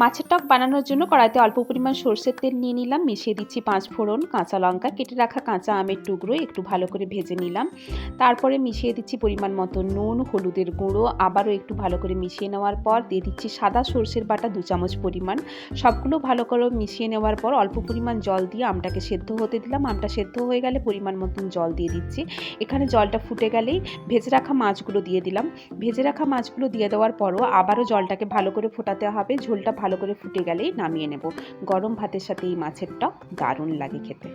মাছের টক বানানোর জন্য কড়াইতে অল্প পরিমাণ সরষের তেল নিয়ে নিলাম, মিশিয়ে দিচ্ছি 5 ফোড়ন, কাঁচা লঙ্কা, কেটে রাখা কাঁচা আমের টুকরো একটু ভালো করে ভেজে নিলাম। তারপরে মিশিয়ে দিচ্ছি পরিমাণ মতো নুন, হলুদের গুঁড়ো, আবারও একটু ভালো করে মিশিয়ে নেওয়ার পর দিয়ে দিচ্ছি সাদা সরষের বাটা 2 চামচ পরিমাণ। সবগুলো ভালো করে মিশিয়ে নেওয়ার পর অল্প পরিমাণ জল দিয়ে আমটাকে সেদ্ধ হতে দিলাম। আমটা সেদ্ধ হয়ে গেলে পরিমাণ মতন জল দিয়ে দিচ্ছি। এখানে জলটা ফুটে গেলেই ভেজে রাখা মাছগুলো দিয়ে দিলাম। ভেজে রাখা মাছগুলো দিয়ে দেওয়ার পরও আবারও জলটাকে ভালো করে ফোটাতে হবে। ঝোলটা ভালো করে ফুটে গেলেই নামিয়ে নেব। গরম ভাতের সাথে এই মাছের টক দারুণ লাগে খেতে।